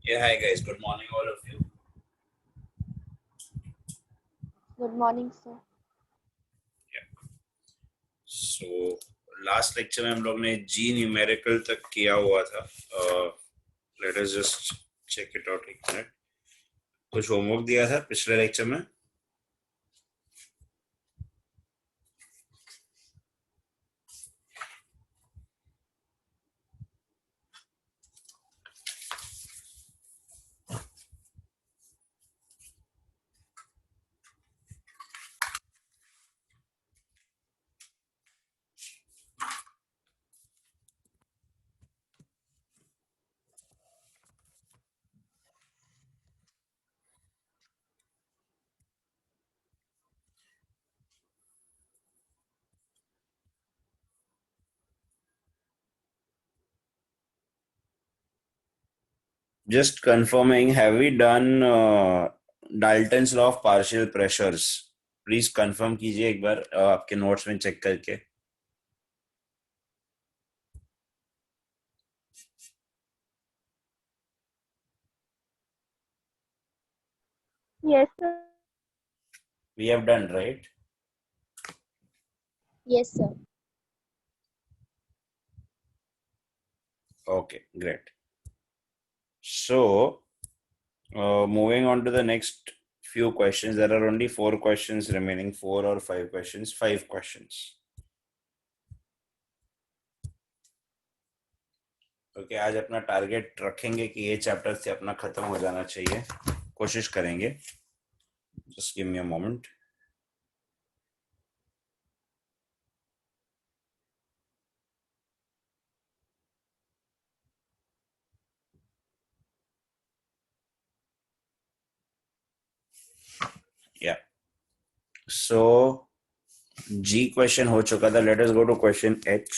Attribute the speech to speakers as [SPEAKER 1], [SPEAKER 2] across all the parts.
[SPEAKER 1] Yeah, hi guys. Good morning, all of you.
[SPEAKER 2] Good morning, sir.
[SPEAKER 1] So last lecture में हम लोग ने जी numerical तक किया हुआ था. Let us just check it out एक मिनट. कुछ होमवर्क दिया था पिछले लेक्चर में. Just confirming, have we done Dalton's law of partial pressures? Please confirm कीजिए एक बार आपके नोट्स में चेक करके.
[SPEAKER 2] Yes, sir.
[SPEAKER 1] We have done, right?
[SPEAKER 2] Yes, sir.
[SPEAKER 1] Okay, great. So moving on to the next few questions. There are only 4 questions remaining. 4 or 5 questions. 5 questions. Okay, आज अपना target रखेंगे कि ये चैप्टर से अपना खत्म हो जाना चाहिए. कोशिश करेंगे. Just give me a moment. या सो जी क्वेश्चन हो चुका था. Let us go to question H.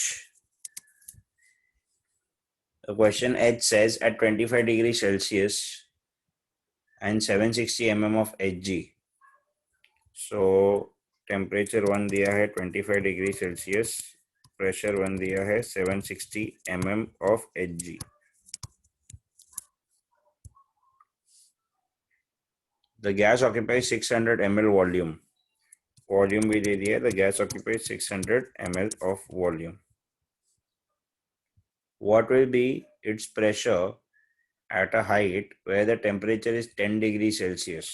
[SPEAKER 1] The question H says at 25 degrees Celsius and 760 mm of Hg. So temperature 1 दिया है 25 डिग्री सेल्सियस. प्रेशर 1 दिया है 760 mm of Hg. The gas occupies 600 ml volume. Volume भी दे दिया है. The gas occupies 600 ml of volume. What will be its pressure at a height where the temperature is 10 degrees Celsius?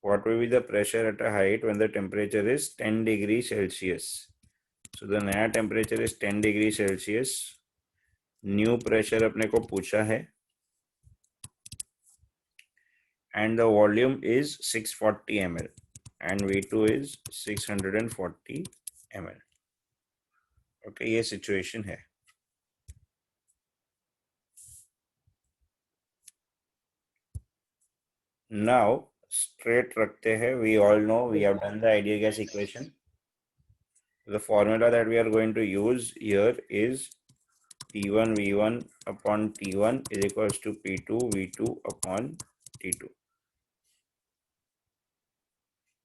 [SPEAKER 1] What will be the pressure at a height when the temperature is 10 degrees Celsius? So the नया temperature is 10 degrees Celsius. New pressure अपने को पूछा है. And the volume is 640 ml and V2 is 640 ml. Okay, ये situation है. Now straight रखते हैं. We all know we have done the ideal gas equation. The formula that we are going to use here is P1 V1 upon T1 is equals to P2 V2 upon T2.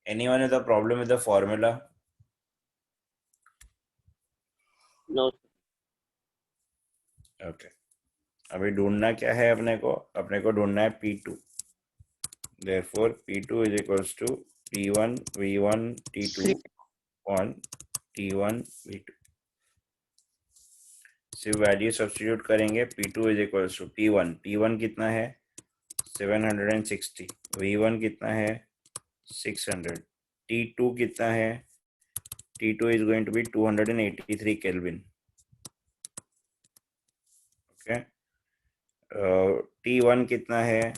[SPEAKER 1] Anyone has a problem with the formula?
[SPEAKER 3] No.
[SPEAKER 1] Okay. अभी ढूंढना क्या है अपने को ढूंढना है P2. Therefore P2 is equals to P1 V1 T2 on T1 V2. सिर्फ value substitute करेंगे. P2 is equals to P1 कितना है 760. V1 कितना है 600. T2 कितना है T2 is going to be 283 Kelvin. Okay. T1 कितना है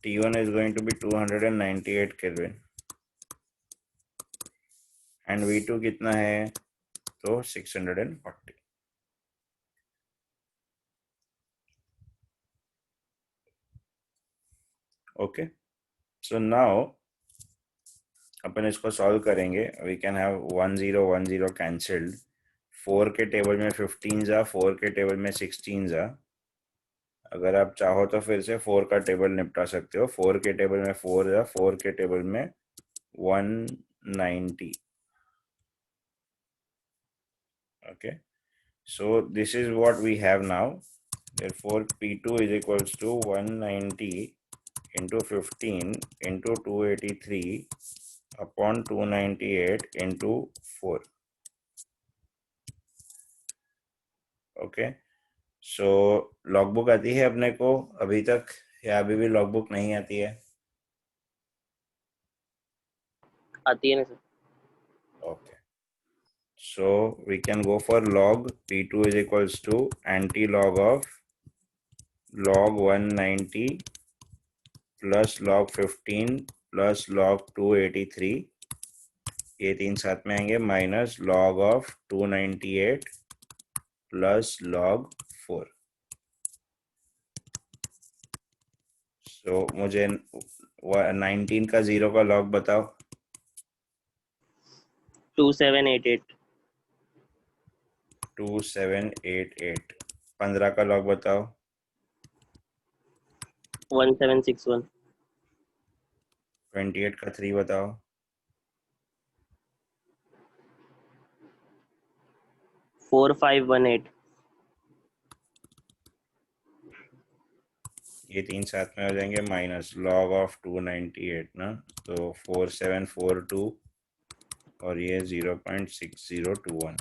[SPEAKER 1] T1 is going to be 298 Kelvin. And V2 कितना है तो 640. Okay. So now अपन इसको सॉल्व करेंगे. We can have 1010 cancelled. 4 के टेबल में 15 जा, 4 के टेबल में 16 जा. अगर आप चाहो तो फिर से 4 का टेबल निपटा सकते हो. 4 के टेबल में 4 जा, 4 के टेबल में 190. Okay, so this is what we have now. therefore P2 is equals to 190 into 15 into 283 upon 298 into 4. Okay, so logbook आती है अपने को अभी तक, या अभी भी लॉगबुक नहीं आती है?
[SPEAKER 3] आती है ना sir.
[SPEAKER 1] Okay, so we can go for log P2 is equals to anti-log of log 190 plus log 15 plus log 283, ये तीन साथ में आएंगे, minus log of 298 plus log 4. सो मुझे 19 का 0 का log बताओ.
[SPEAKER 3] 2788
[SPEAKER 1] 2788. 15 का log बताओ.
[SPEAKER 3] 1761
[SPEAKER 1] 28 का 3 बताओ.
[SPEAKER 3] 4518
[SPEAKER 1] ये तीन साथ में हो जाएंगे, माइनस log ऑफ 298 ना, तो 4742 और ये 0.6021.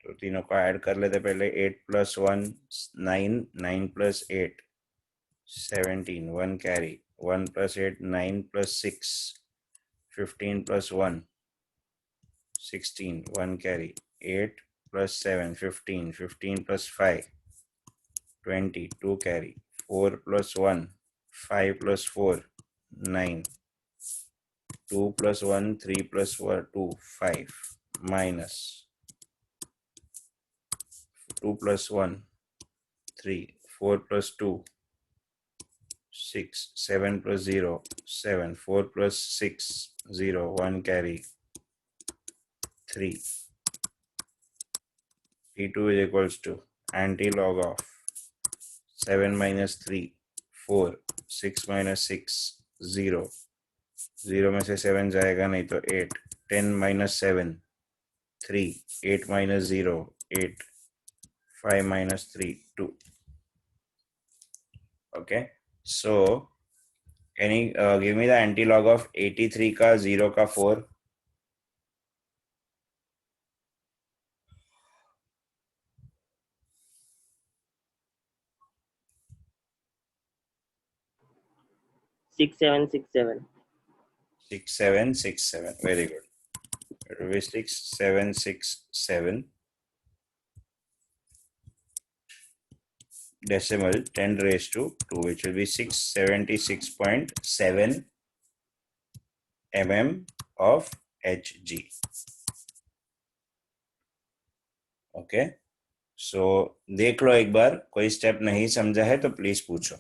[SPEAKER 1] तो तीनों को ऐड कर लेते पहले. 8 plus 1 9, 9 plus 8 17, 1 carry, 1 plus 8 9 plus 6 15 plus 1 16, 1 carry, 8 plus 7 15, 15 plus 5 20, 2 carry, 4 plus 1 5 plus 4 9, 2 plus 1 3 plus 1 2 5, minus 2 plus 1 3, 4 plus 2 6, 7 plus 0 7, 4 plus 6 0, 1 carry, 3. T2 is equals to anti-log of 7 minus 3 4, 6 minus 6 0, 0 में से 7 जाएगा नहीं तो 8, 10 minus 7 3, 8 minus 0 8, 5 minus 3 2. Okay, so any give me the anti-log of 83 का 0 का 4.
[SPEAKER 3] six seven six seven
[SPEAKER 1] 6767. Very good. It will be 6767 decimal 10 raised to 2, which will be 676.7 mm of Hg. Okay, सो देख लो एक बार, कोई स्टेप नहीं समझा है तो please पूछो.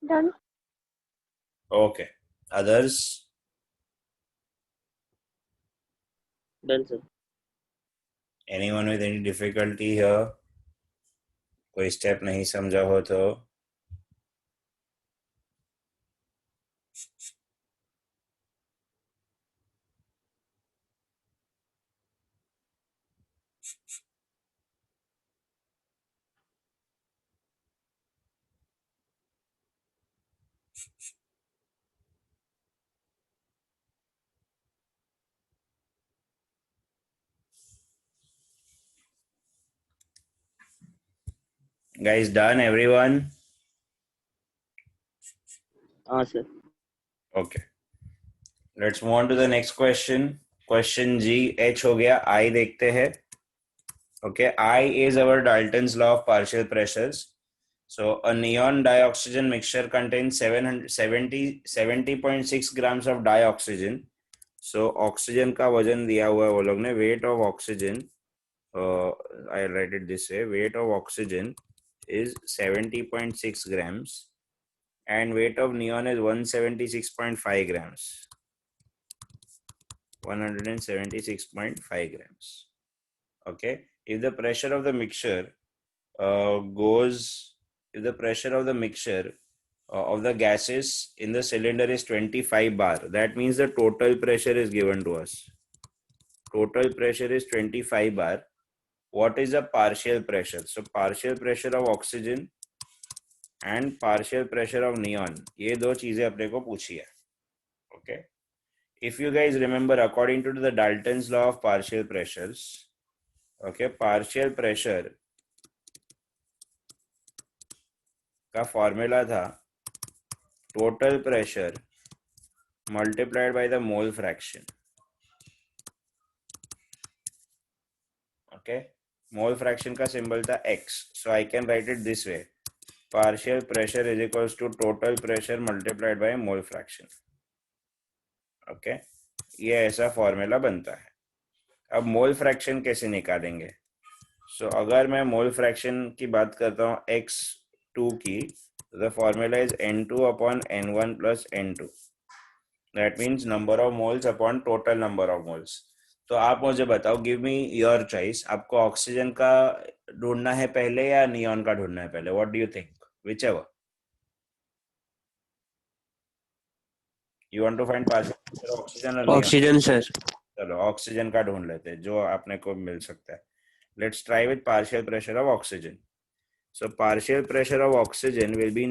[SPEAKER 2] Done.
[SPEAKER 1] Okay. Others?
[SPEAKER 3] Done, sir.
[SPEAKER 1] Anyone with any difficulty here? कोई step नहीं समझा हो तो? Guys, done everyone?
[SPEAKER 3] हाँ sir.
[SPEAKER 1] Okay. Let's move on to the next question. Question G, H हो गया, I देखते हैं. Okay, I is our Dalton's law of partial pressures. So a neon dioxygen mixture contains 70.6 grams of dioxygen. So oxygen का वजन दिया हुआ है वो लोग ने. Weight of oxygen, I write it this way, weight of oxygen is 70.6 grams and weight of neon is 176.5 grams. 176.5 grams. Okay, if the pressure of the mixture of the gases in the cylinder is 25 bar, that means the total pressure is given to us. Total pressure is 25 bar. What is the partial pressure? So partial pressure of oxygen and partial pressure of neon, ये दो चीजें अपने को पूछी है. Okay, if you guys remember, according to the Dalton's law of partial pressures, okay, partial pressure का formula था total pressure multiplied by the mole fraction. Okay, mole fraction का symbol था x, so I can write it this way, partial pressure is equals to total pressure multiplied by mole fraction. Okay, ये ऐसा formula बनता है. अब mole fraction कैसे निकालेंगे? सो अगर मैं मोल फ्रैक्शन की बात करता हूँ x2 की, the formula is n2 upon n1 plus n2. That means number of moles upon total number of moles. तो आप मुझे बताओ, गिव मी योर चॉइस, आपको ऑक्सीजन का ढूंढना है पहले या नियॉन का ढूंढना है पहले? What do you think, whichever you want to find partial oxygen और नियॉन?
[SPEAKER 3] Oxygen sir.
[SPEAKER 1] चलो ऑक्सीजन का ढूंढ लेते हैं जो आपने को मिल सकता है. Let's try with partial pressure of oxygen. So partial pressure of oxygen will be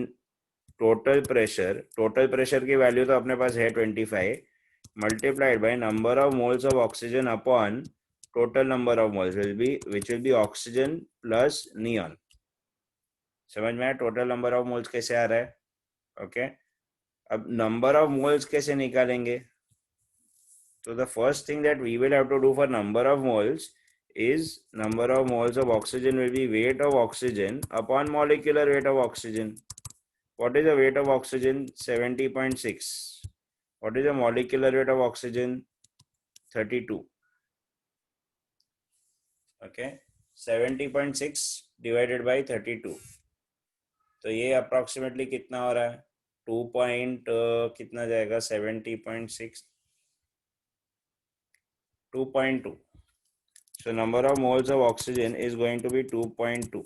[SPEAKER 1] total pressure. Total pressure की वैल्यू तो अपने पास है 25 multiplied by number of moles of oxygen upon total number of moles which will be oxygen plus neon. समझ में आया total number of moles कैसे आ रहा है? ओके, अब नंबर ऑफ मोल्स कैसे निकालेंगे? तो the first thing that we will have to do for number of moles is number of moles of oxygen will be weight of oxygen upon molecular weight of oxygen. What is the weight of oxygen? 70.6. What is the molecular weight of oxygen? 32. Okay, 70.6 divided by 32. तो ये approximately कितना हो रहा है? 2 point कितना जाएगा? 70.6 2.2. So number of moles of oxygen is going to be 2.2.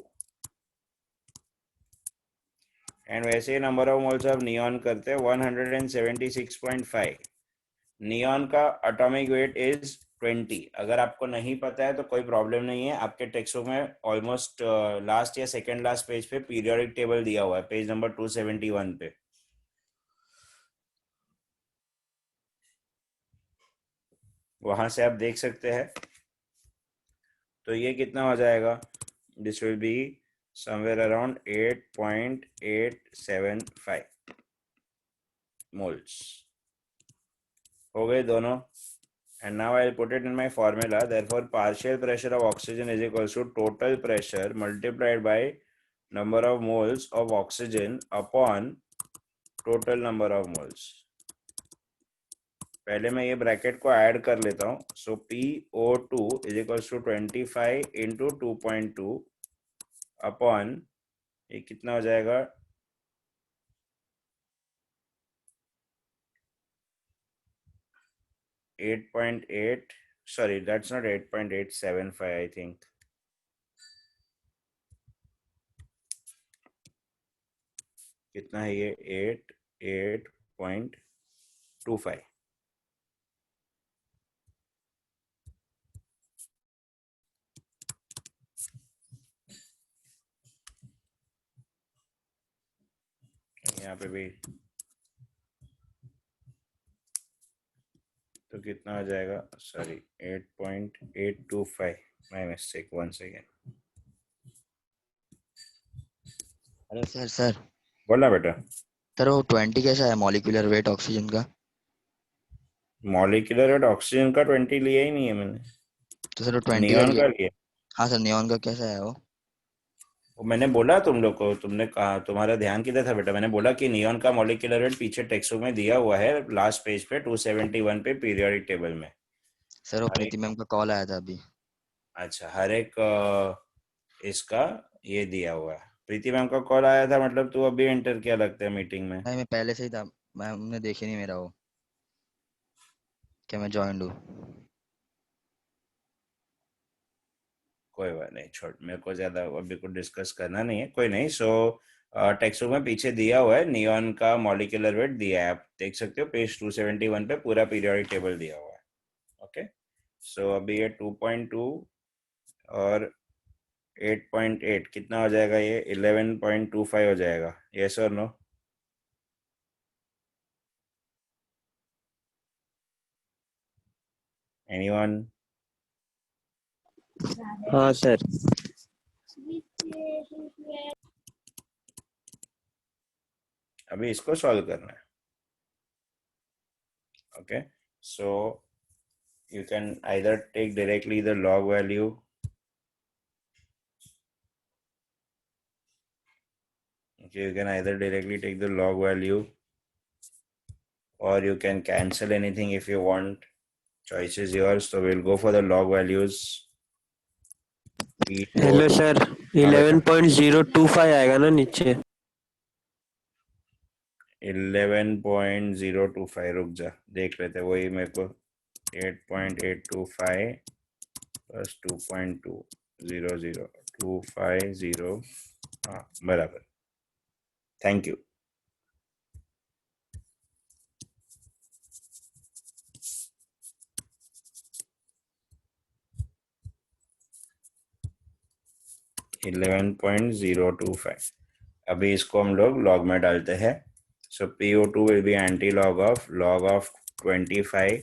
[SPEAKER 1] And वैसे number of moles of neon करते हैं 176.5. नियॉन का एटॉमिक वेट इज 20. अगर आपको नहीं पता है तो कोई प्रॉब्लम नहीं है, आपके टेक्स्ट बुक में ऑलमोस्ट लास्ट या सेकंड लास्ट पेज पे पीरियोडिक टेबल दिया हुआ है, पेज नंबर 271 पे. वहां से आप देख सकते हैं. तो ये कितना हो जाएगा? This will be somewhere around 8.875 moles. हो गए दोनों. And now I'll put it in my formula. Therefore, partial pressure of oxygen is equals to total pressure multiplied by number of moles of oxygen upon total number of moles. पहले मैं ये bracket को add कर लेता हूँ. So PO2 is equals to 25 into 2.2 upon ये कितना हो जाएगा? 8.8, sorry, that's not 8.875, I think. कितना है ये? 8.25. यहाँ पे भी तो कितना आ जाएगा? Sorry, 8.825. My mistake, 1 second.
[SPEAKER 4] Hello sir sir
[SPEAKER 1] बोलना बेटा.
[SPEAKER 4] सर वो 20 कैसा है मॉलिक्यूलर वेट ऑक्सीजन का?
[SPEAKER 1] मॉलिक्यूलर वेट ऑक्सीजन का 20 लिया ही नहीं है मैंने.
[SPEAKER 4] तो सर वो 20 का
[SPEAKER 1] नियॉन
[SPEAKER 4] लिया।
[SPEAKER 1] का लिया.
[SPEAKER 4] हाँ सर नियॉन का कैसा है वो?
[SPEAKER 1] वो मैंने बोला तुम लोग को, तुमने कहा, तुम्हारा ध्यान किधर था बेटा? मैंने बोला कि नियॉन का मॉलिक्यूलर वेट पीछे टेक्स्ट बुक में दिया हुआ है, लास्ट पेज पे 271 पे पीरियोडिक टेबल में.
[SPEAKER 4] सर वो
[SPEAKER 1] हर एक,
[SPEAKER 4] प्रीति मैम का कॉल आया था अभी।
[SPEAKER 1] अच्छा, हर एक इसका ये दिया हुआ है. प्रीति मैम का कॉल आया था, मतलब तू अभी एंटर किया लगता है मीटिंग में.
[SPEAKER 4] नहीं मैं पहले से ही था, मैम ने देखी नहीं मेरा वो, क्या मैं ज्वाइन हूँ।
[SPEAKER 1] कोई बात नहीं, छोड़, मेरे को ज्यादा अभी कुछ डिस्कस करना नहीं है. कोई नहीं. सो टेक्स्ट बुक में पीछे दिया हुआ है, नियॉन का मॉलिक्यूलर वेट दिया है, आप देख सकते हो पेज 271 पे पूरा पीरियोडिक टेबल दिया हुआ है. ओके. सो अभी ये 2.2 और 8.8 कितना हो जाएगा? ये 11.25 हो जाएगा. यस और नो? एनीवन?
[SPEAKER 3] हाँ सर.
[SPEAKER 1] अभी इसको सॉल्व करना है. Okay. So you can either take directly the log value, okay, you can either directly take the log value, or you can cancel anything if you want. Choice is yours. So we'll go for the log values.
[SPEAKER 5] Hello sir, 11.025 आएगा ना नीचे?
[SPEAKER 1] 11.025. रुक जा, देख लेते. वही मेरे को 8.825 प्लस 2.20025. हाँ, बराबर. Thank you. $11.025. अभी इसको हम लोग लॉग में डालते हैं. सो PO2 will be anti log of 25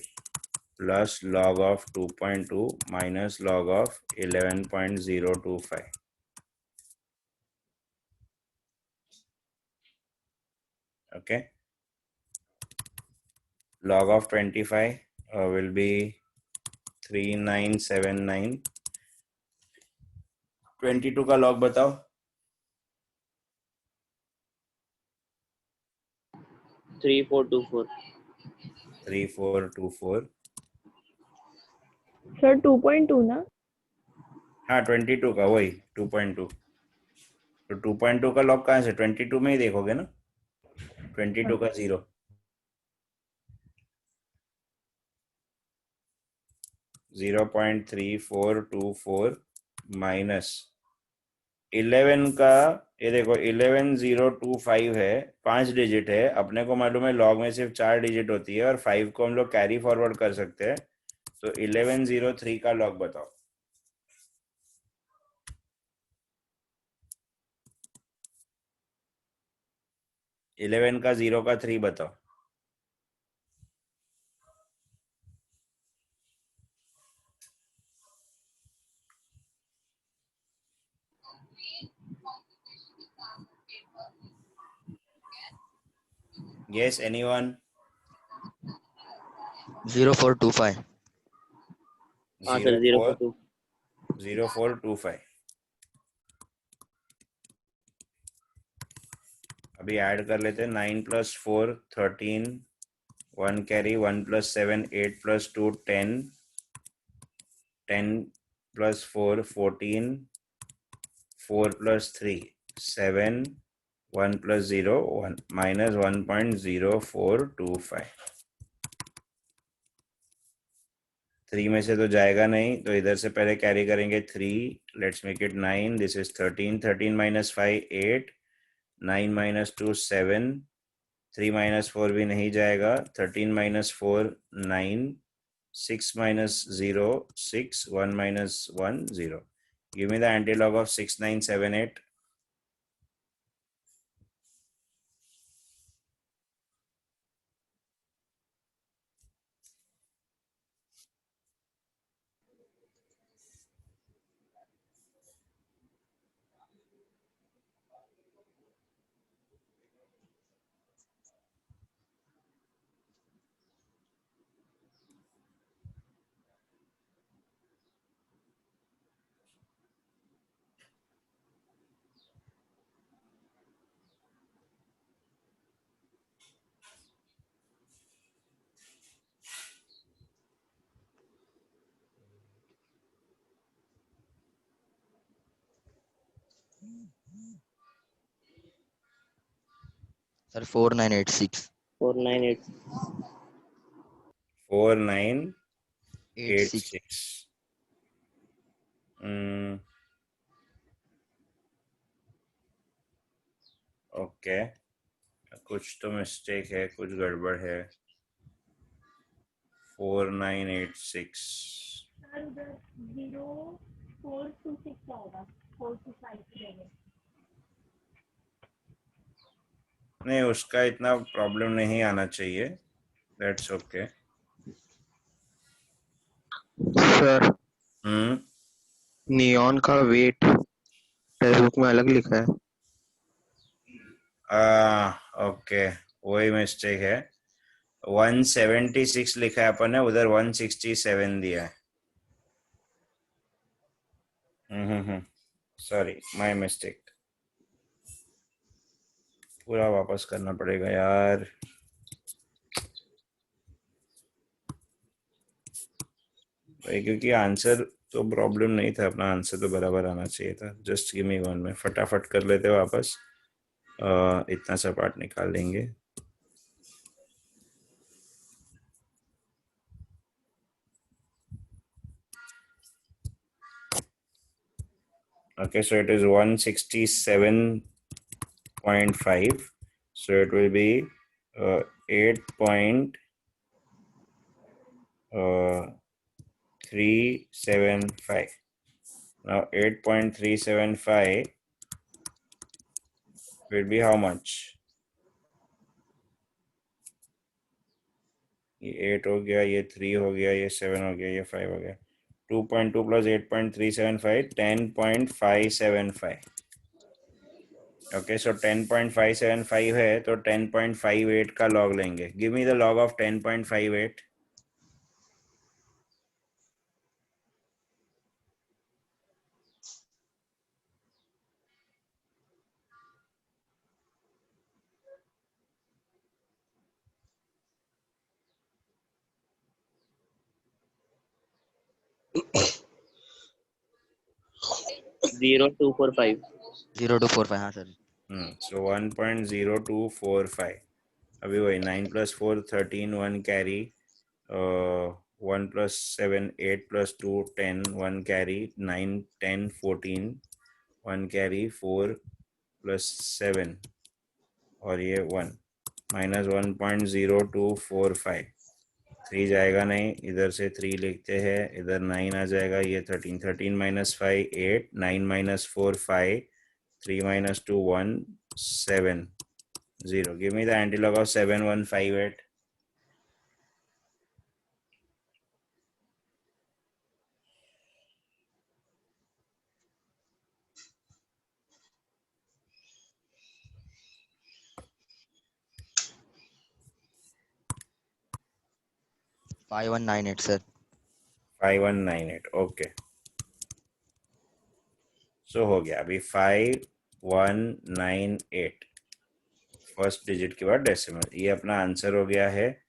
[SPEAKER 1] plus log of 2.2 minus log of 11.025. okay. Log of 25 will be 3979. 22 का log बताओ.
[SPEAKER 3] 3424.
[SPEAKER 1] 3424.
[SPEAKER 2] सर 2.2 ना?
[SPEAKER 1] हाँ, 22 का वही 2.2. तो 2.2 का log कहाँ से? 22 में ही देखोगे ना. 22 का 0. 0.3424 माइनस 11 का, ये देखो 11025 है, 5 डिजिट है. अपने को मालूम है लॉग में सिर्फ 4 डिजिट होती है, और 5 को हम लोग कैरी फॉरवर्ड कर सकते हैं. तो 1103 का लॉग बताओ. 11 का 0 का 3 बताओ. Yes, anyone?
[SPEAKER 4] 0425।
[SPEAKER 3] हाँ सर 042.
[SPEAKER 1] 0425. अभी ऐड कर लेते हैं. 9 + 4 13, 1 कैरी, 1 + 7 8 + 2 10, 10 + 4 14, 4 + 3 7, 1 + 0 1 minus 1.0425. 3 में से तो जाएगा नहीं, तो इधर से पहले कैरी करेंगे 3, let's make it 9, this is 13, 13 minus 5 8, 9 minus 2 7, 3 minus 4 भी नहीं जाएगा, 13 minus 4 9, 6 minus 0 6, 1 minus 1 0. Give me the antilog of 6 9 7 8.
[SPEAKER 4] Sir 4986
[SPEAKER 3] 498
[SPEAKER 1] 4 9 8
[SPEAKER 4] 86
[SPEAKER 1] 6. Hmm. Okay, कुछ तो मिस्टेक है, कुछ गड़बड़ है. 4986.
[SPEAKER 2] सर उधर 0426 आएगा, 425
[SPEAKER 1] नहीं, उसका इतना प्रॉब्लम नहीं आना चाहिए. That's okay.
[SPEAKER 5] Sir
[SPEAKER 1] hmm.
[SPEAKER 5] Neon का वेट टेक्स्ट बुक में अलग लिखा है।
[SPEAKER 1] ओके, वही मिस्टेक है. 176 लिखा है अपन ने, उधर 167 दिया है. Sorry, my mistake. पूरा वापस करना पड़ेगा यार. भाई क्योंकि आंसर तो प्रॉब्लम नहीं था, अपना आंसर तो बराबर आना चाहिए था. जस्ट गिव मी वन, में फटाफट कर लेते वापस. इतना सा पार्ट निकाल लेंगे. Okay, so it is 167.5. So it will be 8.375. Now 8.375 will be how much? ये 8 हो गया, ये 3 हो गया, ये 7 हो गया, ये 5 हो गया. 2.2 plus 8.375, 10.575. ओके, सो 10.575 है, तो 10.58 का लॉग लेंगे. Give me the log of 10.58.
[SPEAKER 3] Zero two four five
[SPEAKER 4] 0245 हाँ सर.
[SPEAKER 1] सो 1.0245. अभी वही 9 plus 4 13, 1 carry, 1 plus 7 8 plus 2 10, 1 carry, 9 10 14, 1 carry, 4 plus 7 और ये 1 minus 1.0245. 3 जाएगा नहीं, इधर से 3 लिखते हैं, इधर 9 आ जाएगा, ये 13, 13 minus 5 8, 9 minus 4 5, 3 minus 2 1, 7 0. Give me the antilog of 7158.
[SPEAKER 4] Five one nine eight sir.
[SPEAKER 1] 5198. Okay, so हो गया. अभी 5198 फर्स्ट डिजिट के बाद डेसिमल. ये अपना आंसर हो गया है.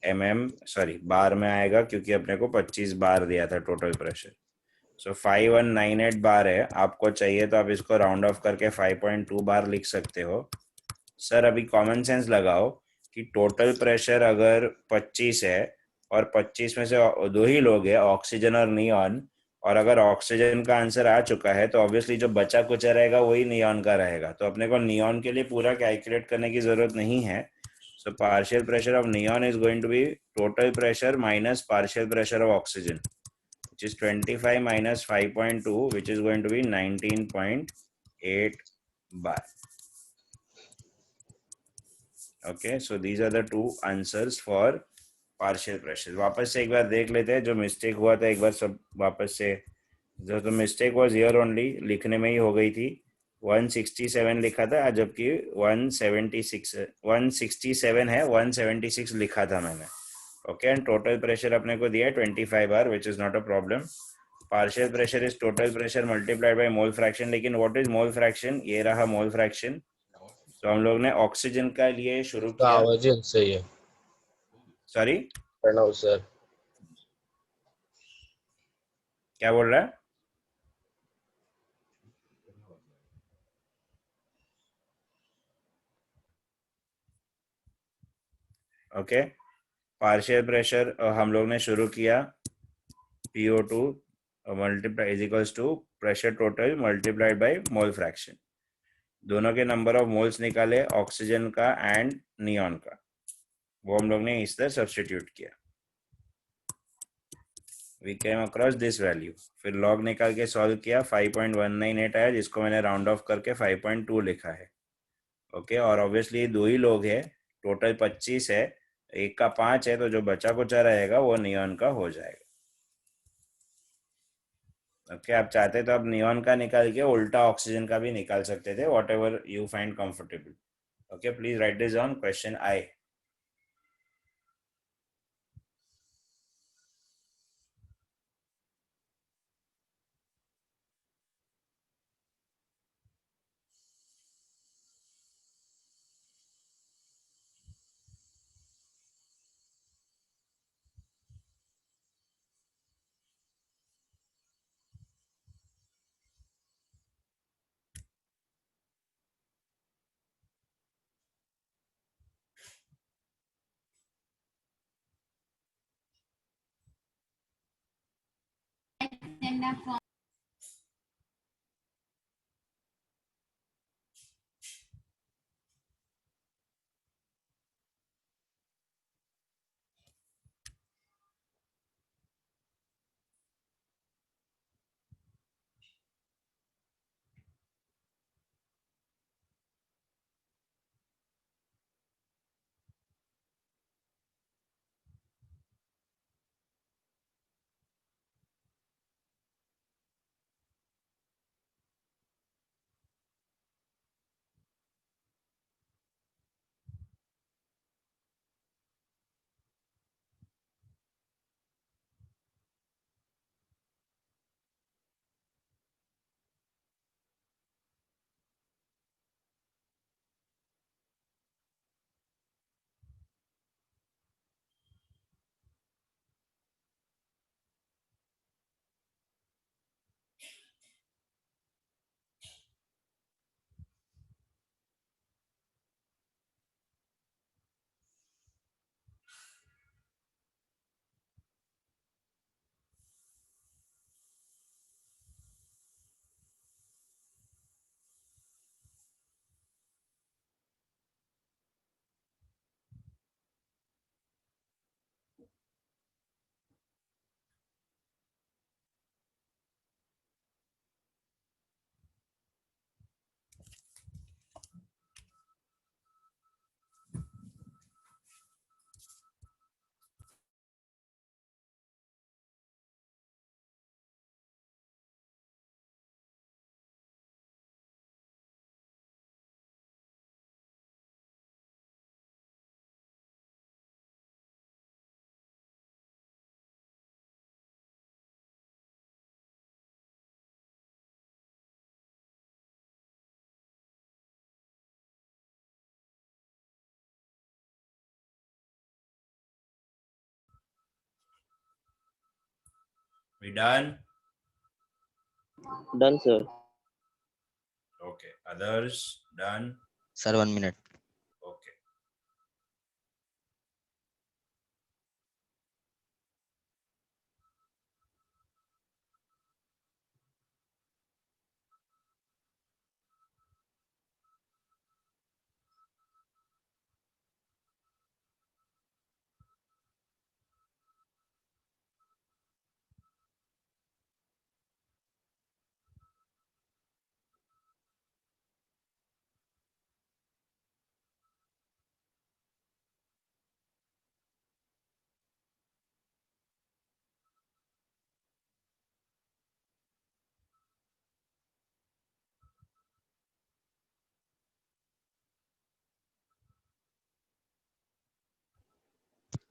[SPEAKER 1] सॉरी, बार में आएगा क्योंकि अपने को 25 बार दिया था टोटल प्रेशर. सो 5198 बार है. आपको चाहिए तो आप इसको राउंड ऑफ करके 5.2 बार लिख सकते हो. सर अभी कॉमन सेंस लगाओ कि टोटल प्रेशर अगर 25 है और 25 में से दो ही लोग हैं, ऑक्सीजन और नियॉन, और अगर ऑक्सीजन का आंसर आ चुका है तो ऑब्वियसली जो बचा कुचा रहेगा वही नियॉन का रहेगा, तो अपने को नियॉन के लिए पूरा कैलकुलेट करने की जरूरत नहीं है. So partial pressure of neon is going to be total pressure minus partial pressure of oxygen, which is 25 minus 5.2, which is going to be 19.8 bar. Okay, so these are the two answers for partial pressure. वापस से एक बार देख लेते हैं जो mistake हुआ था, एक बार सब वापस से. जो तो मिस्टेक वाज हियर ओनली, लिखने में ही हो गई थी. 167 लिखा था जबकि 176 167 है, 176 लिखा था मैंने. ओके, एंड टोटल प्रेशर अपने को दिया है 25 bar, which is not a problem. Partial pressure is total pressure multiplied by mole fraction. लेकिन व्हाट इज मोल फ्रैक्शन? ये रहा मोल फ्रैक्शन. तो हम लोग ने ऑक्सीजन का लिए शुरू
[SPEAKER 6] का
[SPEAKER 1] किया.
[SPEAKER 6] आवाज ही सही है
[SPEAKER 1] सॉरी,
[SPEAKER 6] प्रणव सर.
[SPEAKER 1] क्या बोल रहा है? ओके, पार्शियल प्रेशर हम लोग ने शुरू किया PO2 multiply is equals to pressure total multiplied by mole fraction. दोनों के नंबर ऑफ मोल्स निकाले, ऑक्सीजन का एंड नियॉन का, वो हम लोग ने इस तरह सब्स्टिट्यूट किया. We came across this value. फिर लॉग निकाल के सॉल्व किया, 5.198 आया, जिसको मैंने राउंड ऑफ करके 5.2 लिखा है. ओके, और ऑब्वियसली दो ही लोग हैं, टोटल 25 है, एक का 5 है, तो जो बचा कुचा रहेगा वो नियॉन का हो जाएगा. ओके, आप चाहते तो आप नियॉन का निकाल के उल्टा ऑक्सीजन का भी निकाल सकते थे, what ever you find comfortable. Okay, please write this on question I. We done?
[SPEAKER 3] Done, sir.
[SPEAKER 1] Okay, others done?
[SPEAKER 4] Sir, 1 minute.
[SPEAKER 1] Okay.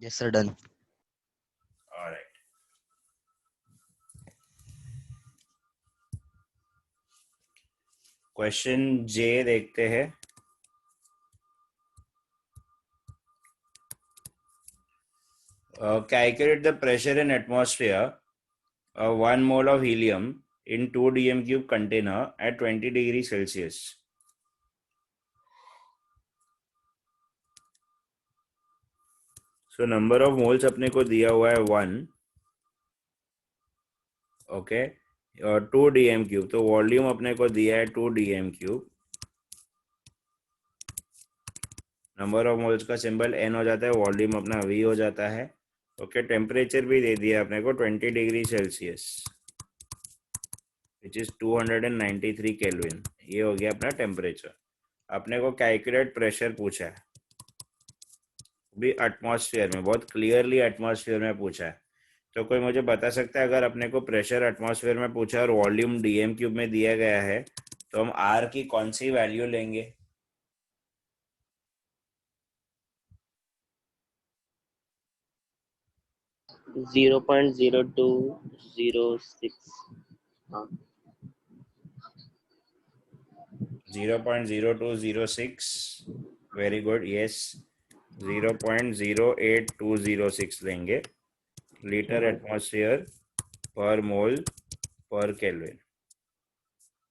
[SPEAKER 4] Yes, sir. Done.
[SPEAKER 1] All right. Question J देखते हैं. Calculate the pressure in atmosphere 1 mole of helium in 2 dm cube container at 20 degree Celsius. So number of moles अपने को दिया हुआ है 1. Okay. और 2 dm cube, तो volume अपने को दिया है 2 dm cube. Number of moles का सिंबल n हो जाता है, वॉल्यूम अपना v हो जाता है. ओके. टेम्परेचर भी दे दिया अपने को 20 degree Celsius, which is 293 kelvin. ये हो गया अपना टेम्परेचर. अपने को कैलकुलेट प्रेशर पूछा है भी एटमॉस्फेयर में, बहुत क्लियरली एटमॉस्फेयर में पूछा है. तो कोई मुझे बता सकता है अगर अपने को प्रेशर एटमॉस्फेयर में पूछा और वॉल्यूम डीएम क्यूब में दिया गया है तो हम आर की कौन सी वैल्यू लेंगे?
[SPEAKER 3] Zero point 0206. हाँ
[SPEAKER 1] 0.0206. Very good. यस, 0.08206 लेंगे लीटर एटमॉस्फेयर पर मोल पर केल्विन.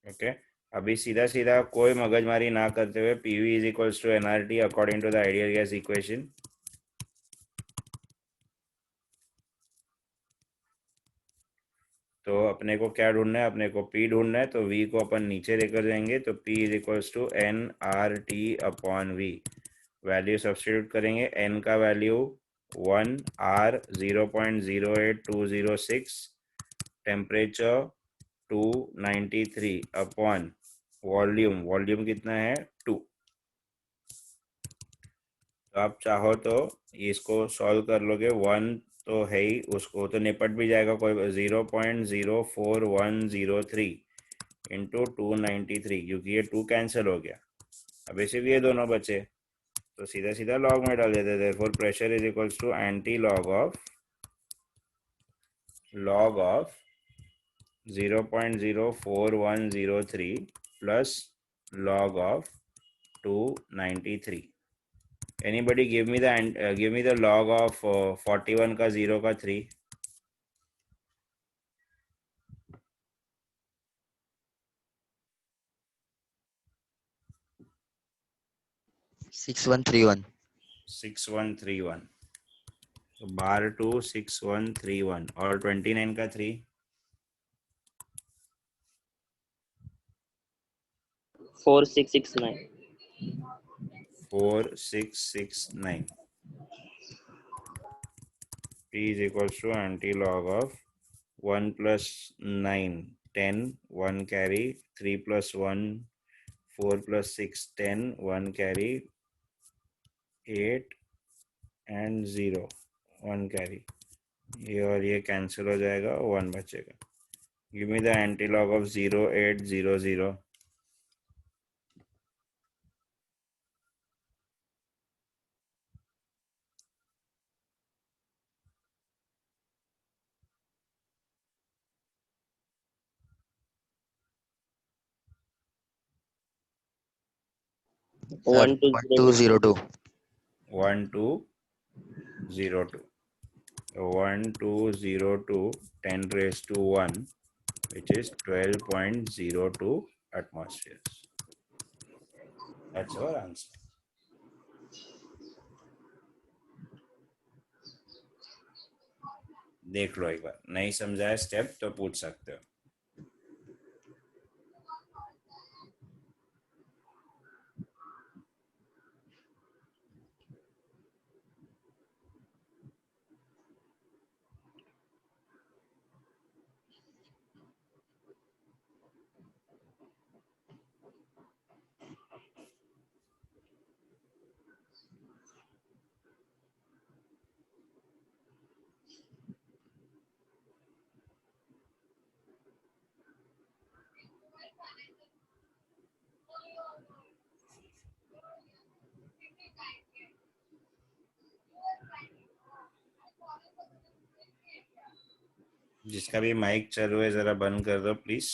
[SPEAKER 1] ओके. अभी सीधा सीधा कोई मगजमारी ना करते हुए PV is equals to NRT according to the ideal gas equation. तो अपने को क्या ढूंढना है? अपने को P ढूंढना है. तो V को अपन नीचे लेकर जाएंगे तो P is equals to N R T upon V. Value substitute करेंगे. N का value 1, R 0.08206, temperature 293 upon volume. Volume कितना है? 2. तो आप चाहो तो इसको सॉल्व कर लोगे. 1 तो है ही, उसको तो निपट भी जाएगा कोई. 0.04103 इंटू 293, क्योंकि ये 2 कैंसिल हो गया. अभी सिर्फ ये दोनों बचे तो सीधा सीधा लॉग में डाल देते. Therefore pressure is equals to anti log of 0.04103 plus log of 293. Anybody give me the log of 41 का 0 का 3.
[SPEAKER 4] Six one three one.
[SPEAKER 1] 6131. तो बार 2 6131 और 29 का 3.
[SPEAKER 3] 4669.
[SPEAKER 1] 4669. P is equals to anti-log of 1 plus 9 10, 1 carry, 3 plus 1 4 plus 6 10, 1 carry, 8 and 0 1 carry. ये और ये cancel हो जाएगा, 1 बचेगा. Give me the anti-log of 0800.
[SPEAKER 4] Sir,
[SPEAKER 3] 1202.
[SPEAKER 1] 1202. 1202 10 raised to 1, which is 12.02 atmospheres. That's our answer. देख लो एक बार, नहीं समझाया स्टेप तो पूछ सकते हो. जिसका भी माइक चालू है जरा बंद कर दो प्लीज.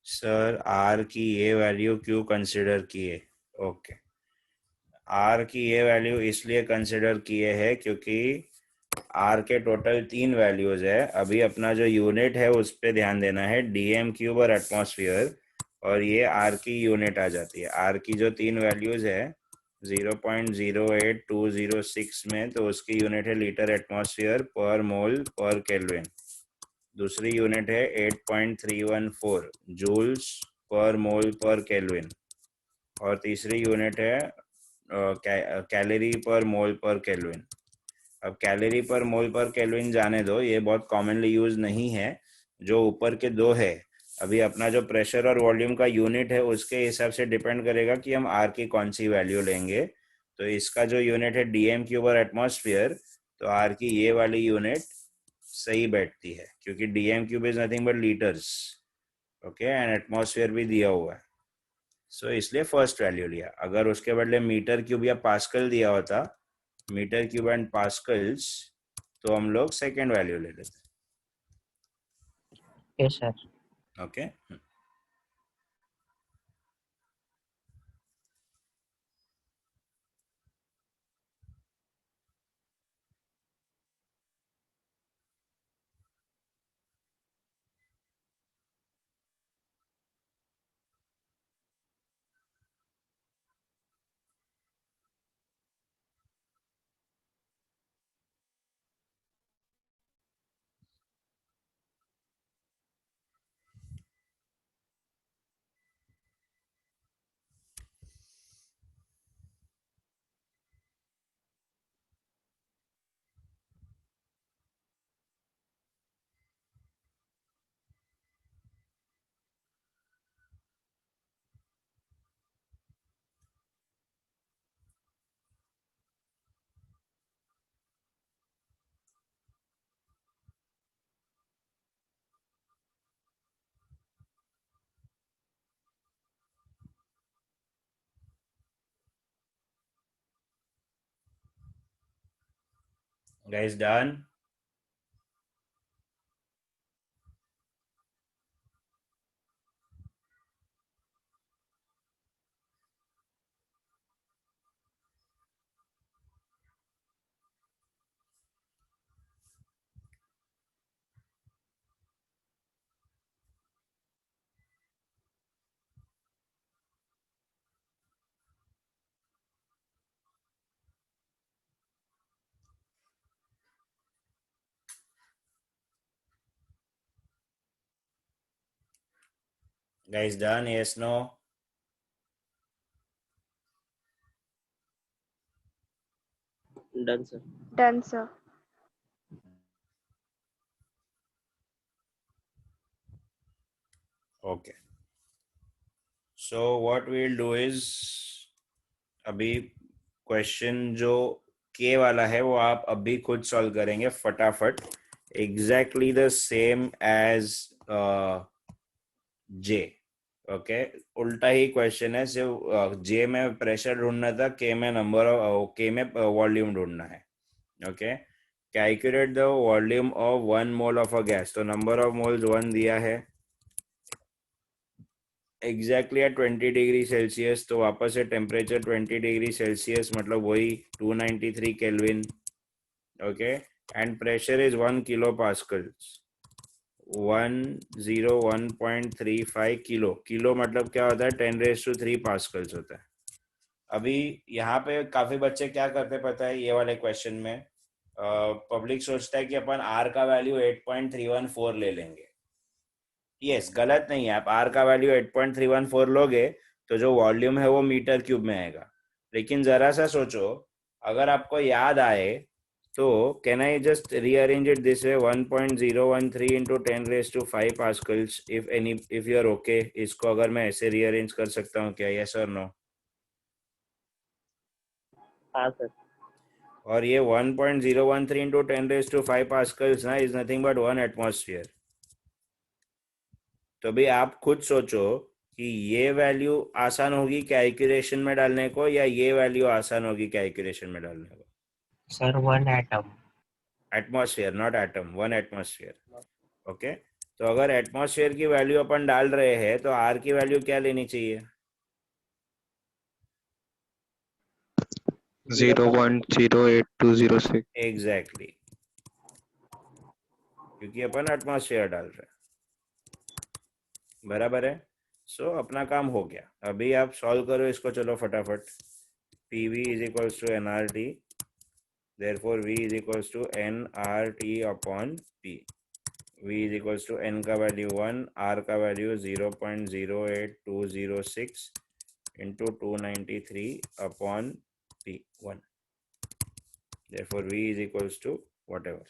[SPEAKER 1] सर आर की ये वैल्यू क्यों कंसिडर किए? ओके, आर की ये वैल्यू इसलिए कंसिडर किए है क्योंकि आर के टोटल 3 वैल्यूज है. अभी अपना जो यूनिट है उस पर ध्यान देना है, डीएम क्यूब और एटमॉस्फेयर, और ये आर की यूनिट आ जाती है. आर की जो 3 वैल्यूज है 0.08206 में, तो उसकी यूनिट है लीटर एटमॉस्फेयर पर मोल पर केल्विन. दूसरी यूनिट है 8.314 जूल्स पर मोल पर केल्विन, और तीसरी यूनिट है कैलोरी पर मोल पर केल्विन. अब कैलोरी पर मोल पर केल्विन जाने दो, ये बहुत कॉमनली यूज नहीं है. जो ऊपर के दो है, अभी अपना जो प्रेशर और वॉल्यूम का यूनिट है उसके हिसाब से डिपेंड करेगा कि हम आर की कौन सी वैल्यू लेंगे. तो इसका जो यूनिट है डीएम क्यूब और एटमॉस्फेयर, तो आर की ये वाली यूनिट सही बैठती है क्योंकि DM cube is nothing but litres. Okay, and atmosphere भी दिया हुआ है. सो इसलिए फर्स्ट वैल्यू लिया. अगर उसके बदले मीटर क्यूब या पास्कल दिया होता, मीटर क्यूब एंड पास्कल्स, तो हम लोग सेकेंड वैल्यू ले लेते.
[SPEAKER 3] Yes, sir.
[SPEAKER 1] Okay. Guys, done? Guys, done? Yes, no?
[SPEAKER 3] Done, sir.
[SPEAKER 2] Done, sir.
[SPEAKER 1] Okay. So what we'll do is, अभी क्वेश्चन जो के वाला है वो आप अभी खुद सॉल्व करेंगे फटाफट. Exactly the same as J. Okay, उल्टा ही क्वेश्चन है. सिर्फ जे में प्रेशर ढूंढना था, के में नंबर ऑफ, के में वॉल्यूम ढूंढना है. Okay, calculate the volume of 1 mole of a gas. तो नंबर ऑफ मोल्स 1 दिया है एग्जैक्टली एट 20 डिग्री सेल्सियस. तो वापस से टेम्परेचर 20 डिग्री सेल्सियस मतलब वही 293 Kelvin. Okay, and pressure is 1 kilo pascals. 101.35 kilo. Kilo मतलब क्या होता है? 10⁻³ पास्कल्स होता है. अभी यहाँ पे काफी बच्चे क्या करते पता है, ये वाले क्वेश्चन में पब्लिक सोचता है कि अपन आर का वैल्यू 8.314 ले लेंगे. यस, गलत नहीं है. आप आर का वैल्यू 8.314 लोगे तो जो वॉल्यूम है वो मीटर क्यूब में आएगा. लेकिन जरा सा सोचो, अगर आपको याद आए तो can I just rearrange it this way, 1.013 into 10⁵ pascals, if you are okay. इसको अगर मैं ऐसे रीअरेंज कर सकता हूँ क्या? यस और नो?
[SPEAKER 3] हाँ सर।
[SPEAKER 1] और ये 1.013 into 10⁵ पास्कल्स ना इज नथिंग बट 1 एटमॉस्फेयर। तो भी आप खुद सोचो कि ये वैल्यू आसान होगी कैलकुलेशन में डालने को या ये वैल्यू आसान होगी कैलकुलेशन में डालने को?
[SPEAKER 6] Sir 1 atom.
[SPEAKER 1] Atmosphere not atom, 1 atmosphere. Okay, तो अगर एटमॉस्फेयर की वैल्यू अपन डाल रहे हैं तो आर की वैल्यू क्या लेनी चाहिए?
[SPEAKER 5] 0.08206।
[SPEAKER 1] एग्जैक्टली, क्योंकि अपन एटमॉस्फेयर डाल रहे हैं। बराबर है। सो अपना काम हो गया। अभी आप सॉल्व करो इसको, चलो फटाफट। PV is equals to NRT, therefore V is equals to NRT upon P. V is equals to N का वैल्यू 1, R का value 0.08206 into 293 upon P 1. Therefore V is equals to whatever.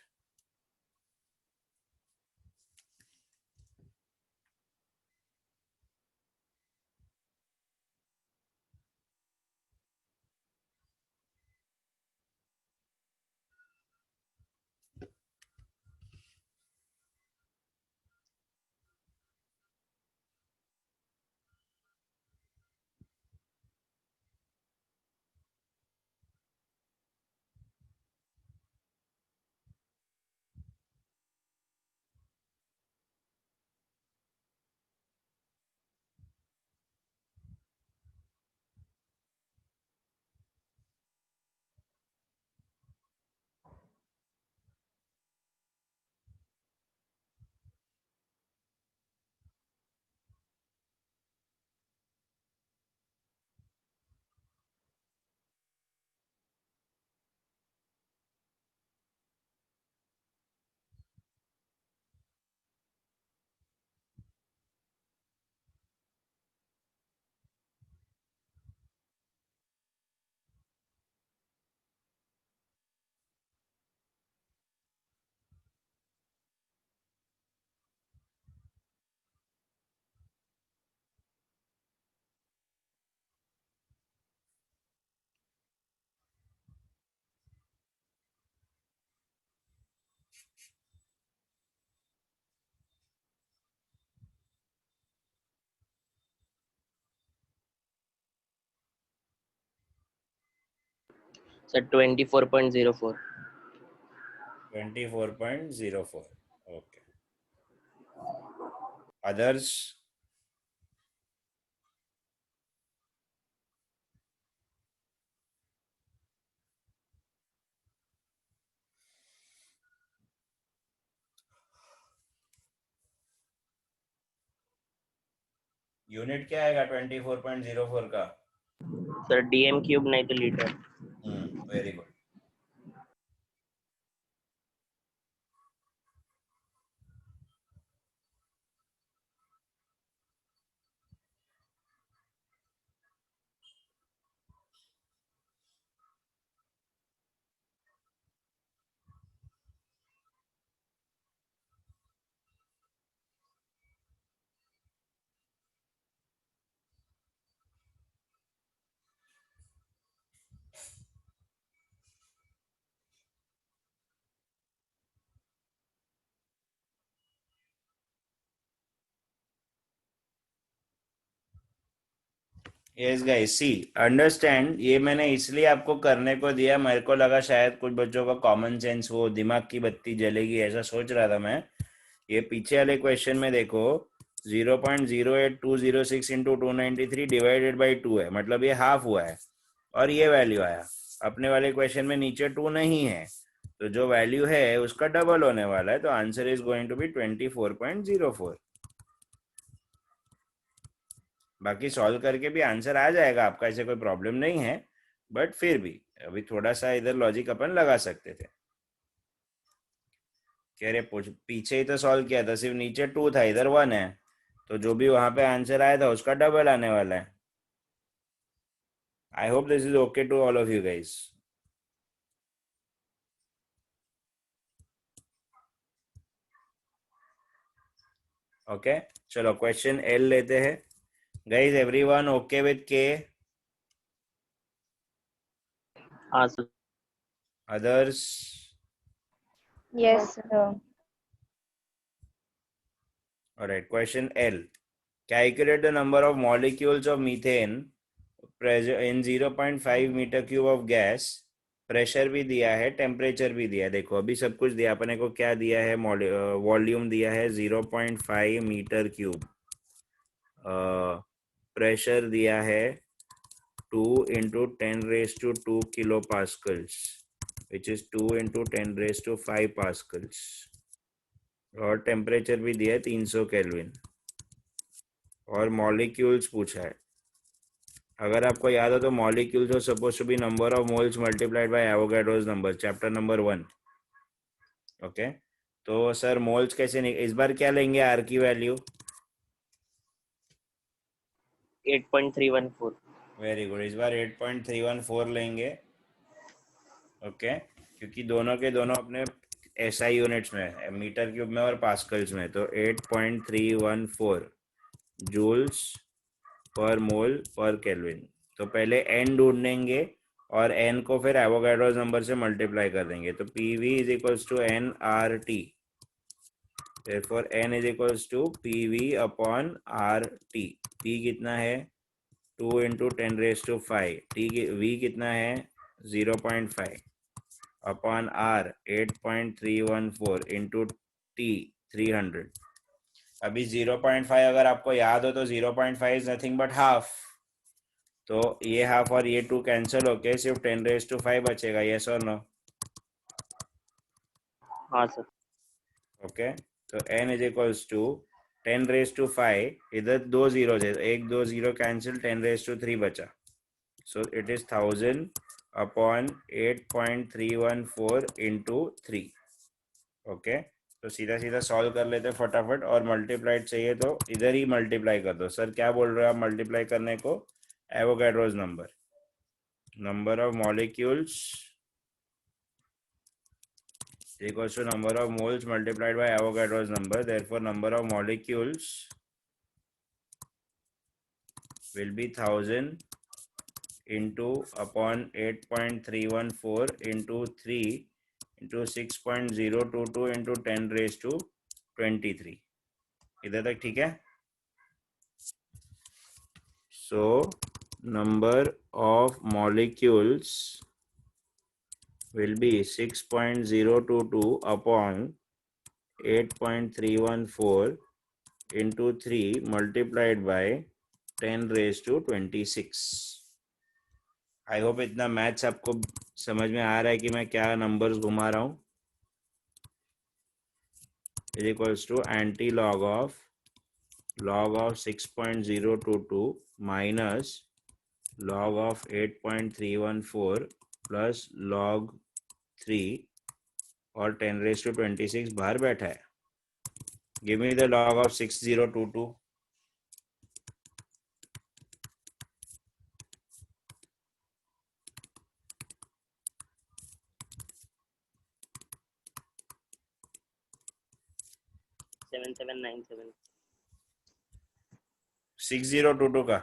[SPEAKER 3] Sir 24.04।
[SPEAKER 1] 24.04. Okay. Others? Unit क्या आएगा 24.04 का?
[SPEAKER 3] Sir DM cube नहीं तो litre.
[SPEAKER 1] Very good. Yes guys, see understand, ये मैंने इसलिए आपको करने को दिया, मेरे को लगा शायद कुछ बच्चों का कॉमन सेंस वो दिमाग की बत्ती जलेगी, ऐसा सोच रहा था मैं। ये पीछे वाले क्वेश्चन में देखो 0.08206 इंटू 293 डिवाइडेड बाई 2 है, मतलब ये हाफ हुआ है और ये वैल्यू आया। अपने वाले क्वेश्चन में नीचे 2 नहीं है, तो जो वैल्यू है उसका डबल होने वाला है, तो answer is going to be 24.04। बाकी सॉल्व करके भी आंसर आ जाएगा आपका, ऐसे कोई प्रॉब्लम नहीं है, बट फिर भी अभी थोड़ा सा इधर लॉजिक अपन लगा सकते थे। कह रहे पीछे ही तो सॉल्व किया था, सिर्फ नीचे 2 था, इधर 1 है, तो जो भी वहां पे आंसर आया था उसका डबल आने वाला है। I hope this is okay to all of you guys. Okay, चलो क्वेश्चन L लेते हैं guys. Everyone okay with K?
[SPEAKER 3] हाँ sir.
[SPEAKER 1] Others?
[SPEAKER 2] Yes, sir.
[SPEAKER 1] All right. Question L. Calculate the number of molecules of methane in 0.5 metre cube of gas. Pressure भी दिया है, temperature भी दिया है. देखो अभी सब कुछ दिया, अपने को क्या दिया है, वॉल्यूम दिया है 0.5 मीटर क्यूब, प्रेशर दिया है 2 into 10 raised to 2 kilopascals, which is 2 into 10 raised to 5 pascals, और टेम्परेचर भी दिया है 300 केल्विन, और मॉलिक्यूल्स पूछा है. अगर आपको याद हो तो molecules are suppose to be number of moles multiplied by Avogadro's number, chapter number 1. Okay, तो सर मोल्स कैसे इस बार क्या लेंगे आर की वैल्यू?
[SPEAKER 3] 8.314.
[SPEAKER 1] वेरी गुड, इस बार 8.314 लेंगे. ओके, क्योंकि दोनों के दोनों अपने एसआई यूनिट्स में है, मीटर क्यूब में और पास्कल्स में. तो 8.314 जूल्स पर मोल पर केल्विन. तो पहले n ढूंढेंगे और n को फिर एवोगाड्रोस नंबर से मल्टीप्लाई कर देंगे. तो PV is equals to nRT. therefore n is equals to PV upon RT. P कितना है 2 इंटू 10 रेज टू 5. V कितना है 0.5 अपॉन R 8.314 इंटू T 300. अभी 0.5 अगर आपको याद हो तो 0.5 इज नथिंग बट हाफ. तो ये हाफ और ये 2 कैंसिल होके सिर्फ 10 रेज टू 5 बचेगा. यस और नो?
[SPEAKER 3] हाँ सर.
[SPEAKER 1] ओके, तो n is equals to 10 raise to 5. इधर 2 जीरो है, 1 2 0 कैंसिल, 10 रेज टू 3 बचा. So it is 1000 upon 8.314 into 3. Okay, तो सीधा सीधा सॉल्व कर लेते फटाफट. और मल्टीप्लाइड चाहिए तो इधर ही मल्टीप्लाई कर दो. सर क्या बोल रहे हो आप मल्टीप्लाई करने को? Avogadro's number, number of molecules equals to number of moles multiplied by Avogadro's number. Therefore number of molecules will be 1000 into upon 8.314 into 3 into 6.022 into 10 raised to 23. इधर तक ठीक है? So number of molecules will be 6.022 upon 8.314 into 3 multiplied by 10 raised to 26. I hope इतना maths आपको समझ में आ रहा है कि मैं क्या नंबर्स घुमा रहा हूँ. Is equals to anti log of 6.022 minus log of 8.314 plus log 3 और 10 रेज टू 26 बाहर बैठा है. Give me the log of 6022.
[SPEAKER 3] Seven seven nine seven.
[SPEAKER 1] 6022 का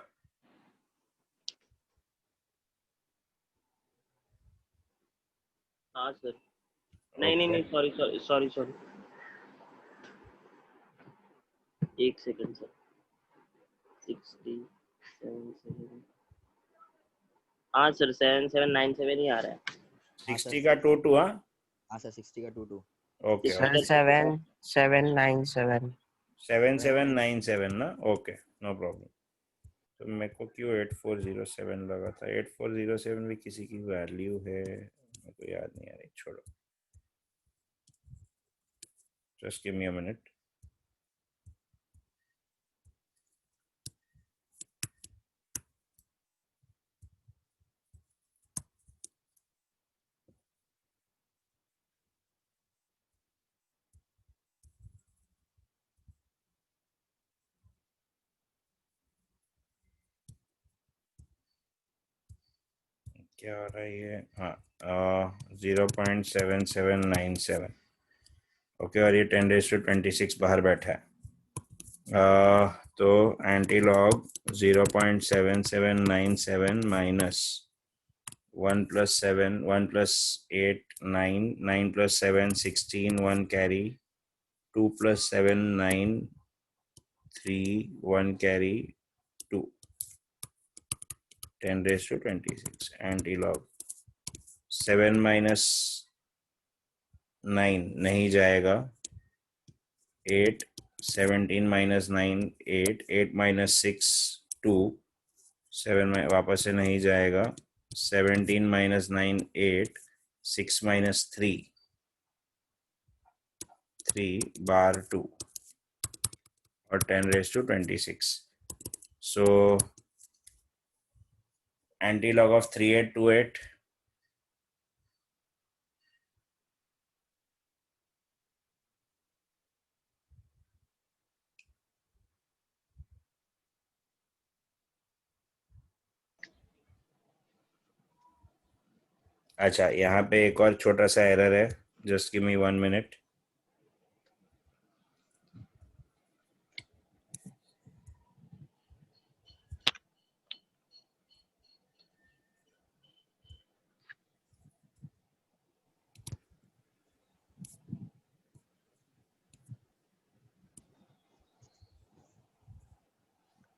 [SPEAKER 3] हाँ सर. नहीं नहीं नहीं, सॉरी सॉरी सॉरी सॉरी, एक सेकंड सर. 6077. हाँ सर 7797 ही आ रहा है.
[SPEAKER 1] 60 का 22. हाँ
[SPEAKER 4] हाँ सर 60 का 22.
[SPEAKER 1] Okay,
[SPEAKER 6] Sir, 7797.
[SPEAKER 1] 7797 ना. Okay, no problem. तो मेरे को क्यों 8407 लगा था? 8407 भी किसी की वैल्यू है, मेरे को याद नहीं आ रही. छोड़ो, just give me a minute. क्या आ रहा है ये? हाँ, 0.7797. ओके, और ये 10 रेज टू 26 बाहर बैठा है. तो anti log 0.7797 minus 1 plus 7, 1 plus 8, 9, 9 plus 7, 16, 1 carry, 2 plus 7, 9, 3, 1 carry, 2, 10 raised to 26, anti-log 7 minus 9 नहीं जाएगा, 8, 17 minus 9, 8, 8 minus 6, 2, 7 में वापस से नहीं जाएगा, 17 minus 9, 8, 6 minus 3, 3 bar 2 और 10 raised to 26. So anti-log of 3828, अच्छा यहाँ पे एक और छोटा सा एरर है, जस्ट गिव मी 1 minute.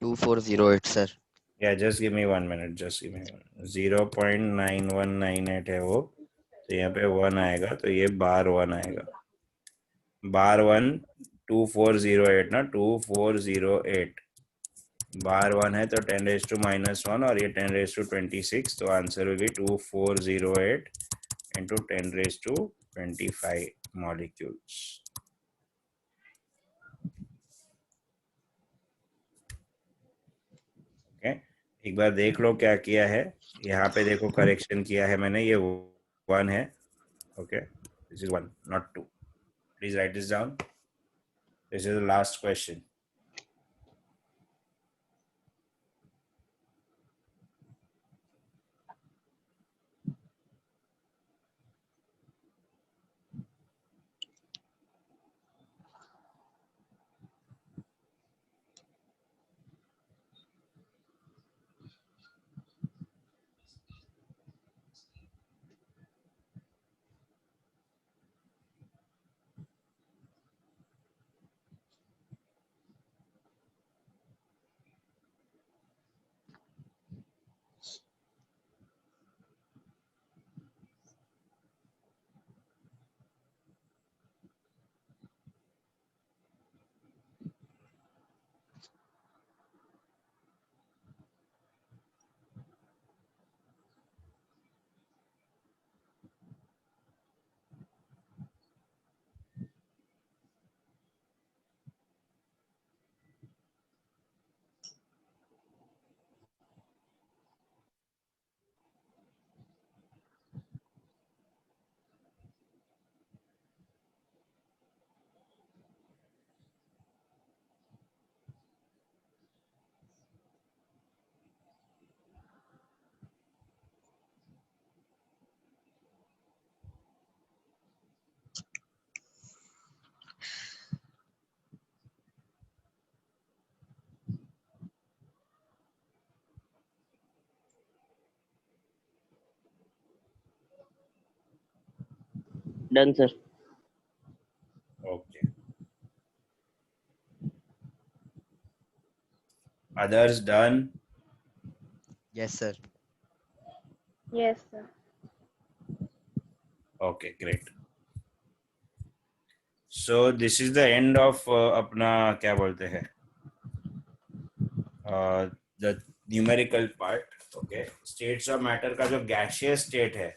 [SPEAKER 4] Two four zero eight, sir.
[SPEAKER 1] Yeah, just give me 1 minute, just give me 0.9198 है वो, तो यहाँ पे 1 आएगा, तो ये बार 1 आएगा, बार 1 2408 ना, 2408 बार 1 है तो 10 raised to -1 और ये 10 raised to 26, तो आंसर होगी 2408 into 10 raised to 25 molecules. Okay? एक बार देख लो क्या किया है, यहाँ पे देखो करेक्शन किया है मैंने, ये 1 है. Okay, this is 1 not 2. Please write this down. This is the last question.
[SPEAKER 3] Done, sir.
[SPEAKER 1] Okay. Others done?
[SPEAKER 4] Yes, sir.
[SPEAKER 2] Yes, sir.
[SPEAKER 1] Okay, great. So this is the end of अपना क्या बोलते हैं the numerical part. Okay, states of matter का जो gaseous state है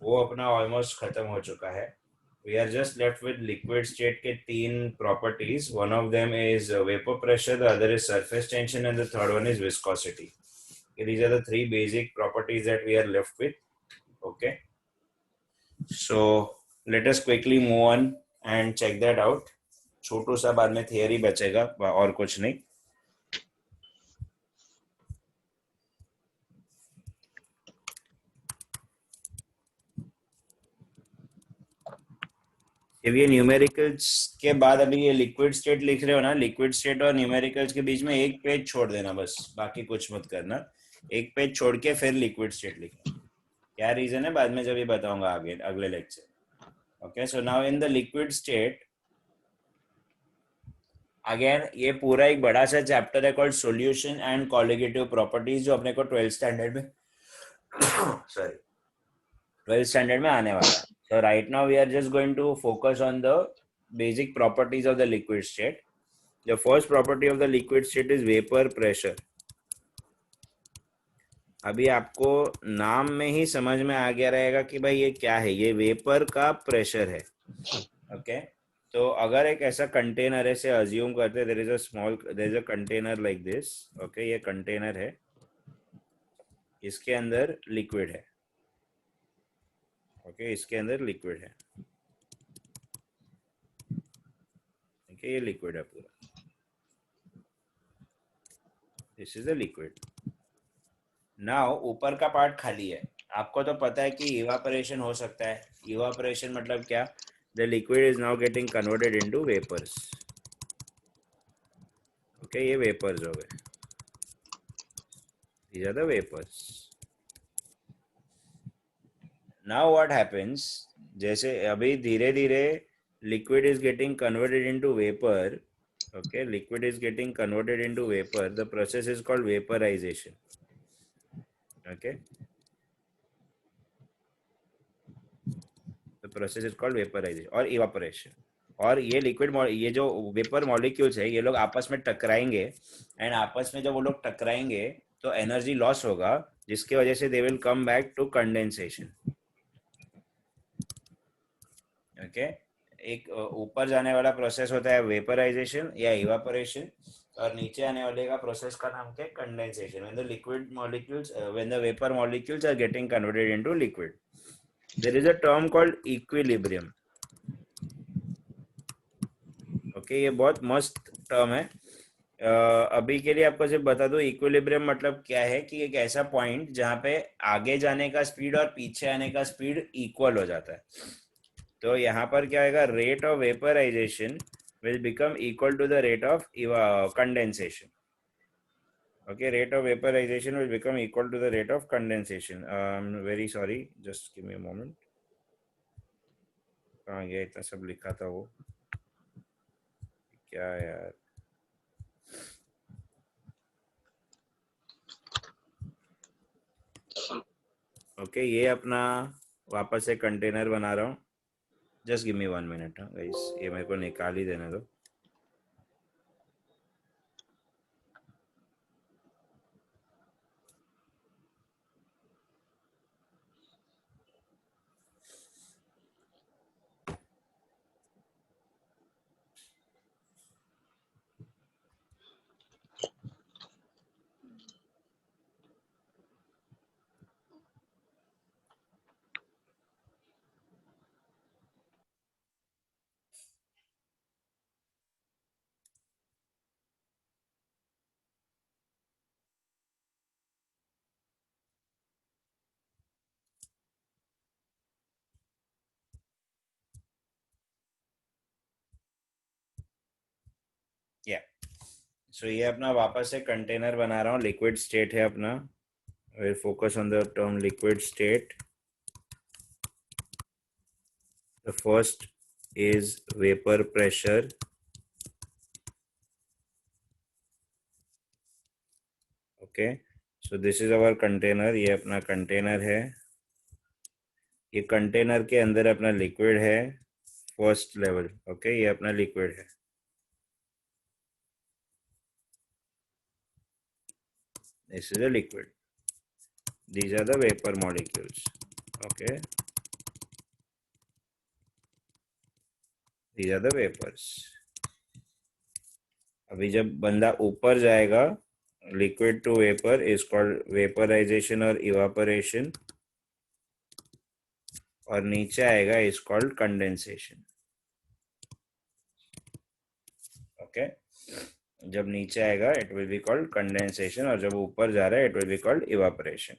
[SPEAKER 1] वो अपना almost खत्म हो चुका है. We are just left with liquid state के 3 properties. One of them is vapor pressure, the other is surface tension, and the third one is viscosity. Okay, these are the 3 basic properties that we are left with. Okay, so let us quickly move on and check that out. छोटू सा बाद में theory बचेगा और कुछ नहीं. ये numericals के बाद अभी ये लिक्विड स्टेट लिख रहे हो ना, लिक्विड स्टेट और न्यूमेरिकल्स के बीच में एक पेज छोड़ देना बस, बाकी कुछ मत करना. एक पेज छोड़ के फिर लिक्विड स्टेट लिखना. क्या रीजन है बाद में जब ये बताऊंगा आगे अगले lecture. Okay, so now in the liquid state, again ये पूरा एक बड़ा सा चैप्टर है called solution and colligative properties, जो अपने को 12th स्टैंडर्ड में सॉरी 12th स्टैंडर्ड में आने वाला है। So right now we are just going to focus on the basic properties of the liquid state. The first property of the liquid state is vapor pressure. अभी आपको नाम में ही समझ में आ गया रहेगा कि भाई ये क्या है, ये वेपर का प्रेशर है। ओके, तो अगर एक ऐसा कंटेनर है, से अज्यूम करते हैं there is a container like this. Okay, ये कंटेनर है, इसके अंदर लिक्विड है। ओके, इसके अंदर लिक्विड है। ओके, ये लिक्विड है पूरा, this is the liquid. Now ऊपर का पार्ट खाली है। आपको तो पता है कि इवापोरेशन हो सकता है। इवापोरेशन मतलब क्या? The liquid is now getting converted into vapours. Okay, ये वेपर्स हो गए, these are the vapors. Now what happens, जैसे अभी धीरे धीरे liquid is getting converted into vapor. Okay, liquid is getting converted into vapor. The process is called vaporization. Okay, the process is called vaporization और evaporation. और ये liquid, ये जो vapour molecules है, ये लोग आपस में टकराएंगे, एंड आपस में जब वो लोग टकराएंगे तो एनर्जी लॉस होगा, जिसकी वजह से they will come back to condensation. Okay, एक ऊपर जाने वाला प्रोसेस होता है वेपराइजेशन या इवापोरेशन, और नीचे आने वाले का प्रोसेस का नाम क्या है? Condensation. When the liquid molecules, when the vapour molecules are getting converted into liquid, there is a term called equilibrium. Okay, ये बहुत मस्त टर्म है। अभी के लिए आपको सिर्फ बता दो इक्विलिब्रियम मतलब क्या है, कि एक ऐसा पॉइंट जहाँ पे आगे जाने का स्पीड और पीछे आने का स्पीड इक्वल हो जाता है। तो यहाँ पर क्या आएगा? Rate of vaporisation will become equal to the rate of condensation. Okay, rate of vaporisation will become equal to the rate of condensation. Very sorry, just give me a moment. कहाँ गया इतना सब लिखा था वो, क्या यार। ओके, ये अपना वापस से कंटेनर बना रहा हूँ। जस्ट गिव मी 1 मिनट गाइस, ये मेरे को निकाल ही देने दो। या सो ये अपना वापस से कंटेनर बना रहा हूँ, लिक्विड स्टेट है अपना। Will focus on the term liquid state. The first is vapor pressure. Okay, so this is our container. ये अपना कंटेनर है, ये कंटेनर के अंदर अपना लिक्विड है फर्स्ट लेवल। ओके, ये अपना लिक्विड है, this is a liquid, these are the vapor molecules. Okay, these are the vapors. अभी जब बंदा ऊपर जाएगा, liquid to vapour is called vaporisation और इवापोरेशन, और नीचे आएगा इज कॉल्ड कंडेंसेशन। ओके, जब नीचे आएगा it will be called condensation, और जब ऊपर जा रहा है it will be called evaporation.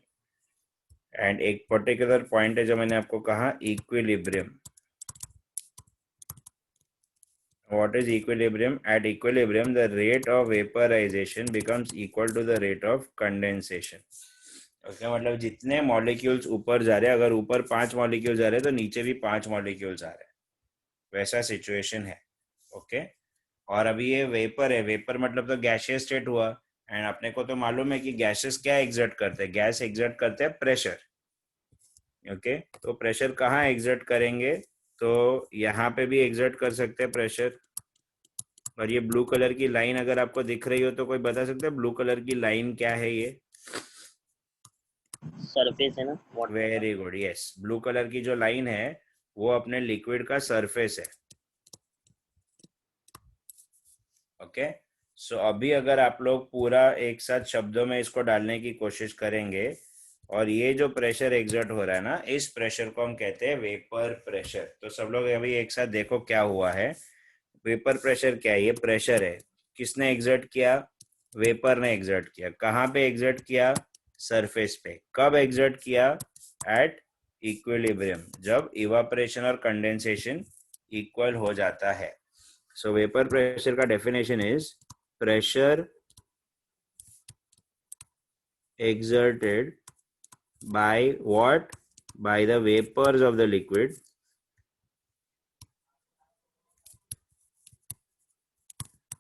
[SPEAKER 1] And एक पर्टिकुलर पॉइंट है जो मैंने आपको कहा, equilibrium. What is equilibrium? At equilibrium, the rate of vaporization becomes equal to the rate of condensation. Okay मतलब जितने मॉलिक्यूल्स ऊपर जा रहे हैं, अगर ऊपर 5 मॉलिक्यूल्स जा रहे हैं तो नीचे भी 5 मॉलिक्यूल्स आ रहे हैं, वैसा सिचुएशन है। ओके और अभी ये वेपर है, वेपर मतलब तो गैसियस स्टेट हुआ, एंड अपने को तो मालूम है कि गैसेस क्या एग्जर्ट करते हैं, गैस एग्जर्ट करते हैं प्रेशर। ओके तो प्रेशर कहाँ एग्जर्ट करेंगे, तो यहाँ पे भी एग्जर्ट कर सकते हैं प्रेशर। और ये ब्लू कलर की लाइन अगर आपको दिख रही हो तो कोई बता सकता है ब्लू कलर की लाइन क्या है? ये
[SPEAKER 3] सरफेस है ना वाटर का।
[SPEAKER 1] Very good, yes, blue colour की जो लाइन है वो अपने लिक्विड का सरफेस है। ओके सो अभी अगर आप लोग पूरा एक साथ शब्दों में इसको डालने की कोशिश करेंगे, और ये जो प्रेशर एग्जर्ट हो रहा है ना, इस प्रेशर को हम कहते हैं वेपर प्रेशर। तो सब लोग अभी एक साथ देखो क्या हुआ है। वेपर प्रेशर क्या है? ये प्रेशर है, किसने एग्जर्ट किया? वेपर ने एग्जर्ट किया। कहाँ पे एग्जर्ट किया? सरफेस पे। कब एग्जर्ट किया? एट इक्विलिब्रियम, जब इवापोरेशन और कंडेंसेशन इक्वल हो जाता है। सो वेपर प्रेशर का definition is pressure exerted by what? By the vapors of the liquid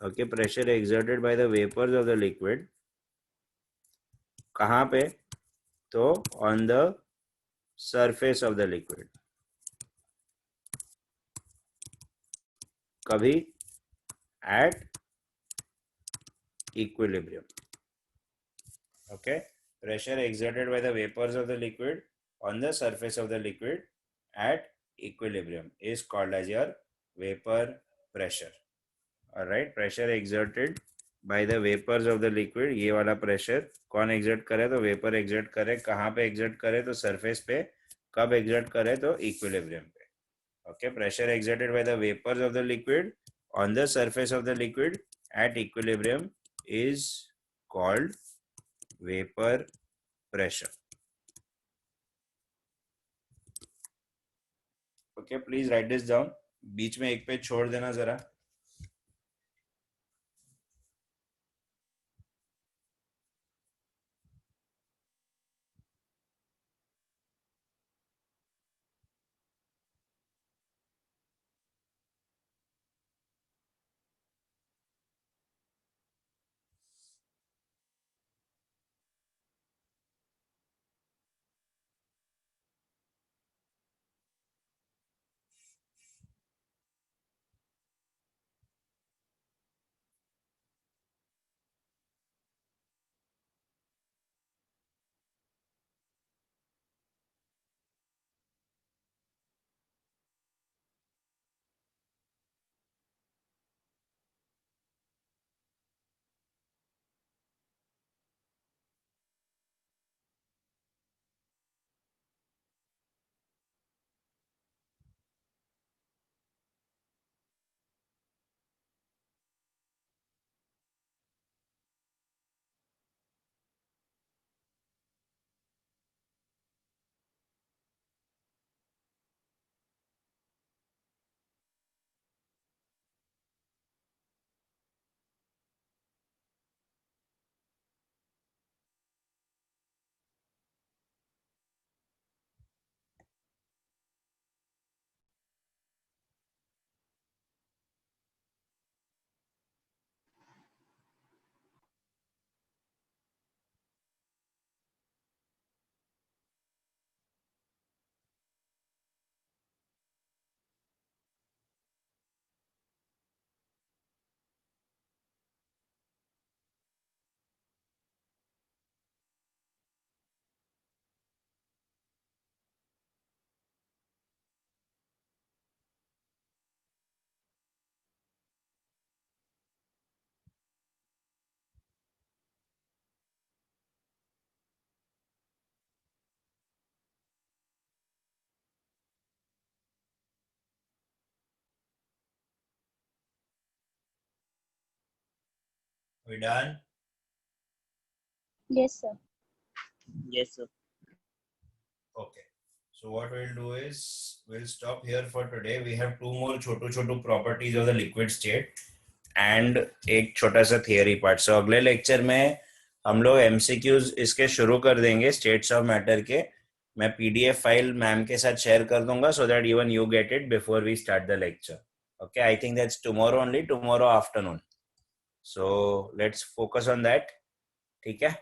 [SPEAKER 1] okay, pressure exerted by the vapors of the liquid कहाँ पे? तो on the surface of the liquid। कभी? at equilibrium। okay, pressure exerted by the vapors of the liquid on the surface of the liquid at equilibrium is called as your vapor pressure। alright, pressure exerted by the vapors of the liquid, ये वाला pressure कौन exert करे? तो vapour exert करे। कहाँ पे exert करे? तो सरफेस पे। कब एग्जर्ट करे? तो इक्विलिब्रियम पे। Okay, pressure exerted by the vapors of the liquid on the surface of the liquid at equilibrium is called vapor pressure। Okay please write this down, बीच में एक पेज छोड़ देना जरा। We done?
[SPEAKER 2] Yes, sir.
[SPEAKER 3] Yes, sir.
[SPEAKER 1] Okay. So what we'll do is we'll stop here for today. We have two more Chhotu properties of the liquid state and एक छोटा सा theory part. So अगले lecture में हम लोग MCQs इसके शुरू कर देंगे स्टेट्स ऑफ मैटर के. मैं पीडीएफ फाइल मैम के साथ शेयर कर दूंगा so that even you get it before we start the lecture. Okay, I think that's tomorrow only, tomorrow afternoon. So let's focus on that. ठीक है.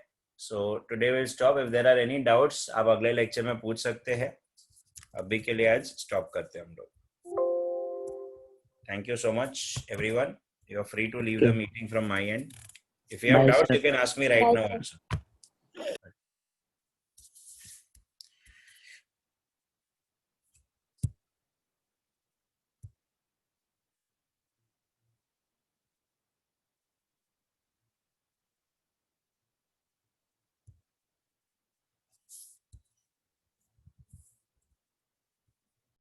[SPEAKER 1] So today we'll stop. If there are any doubts, आप अगले lecture में पूछ सकते हैं. अभी के लिए आज स्टॉप करते हैं हम लोग. Thank you so much, everyone. You are free to leave the meeting from my end. If you have
[SPEAKER 5] Bye,
[SPEAKER 1] doubts,
[SPEAKER 5] sir.
[SPEAKER 1] you can ask me right
[SPEAKER 2] Bye,
[SPEAKER 1] now
[SPEAKER 2] sir.
[SPEAKER 1] also.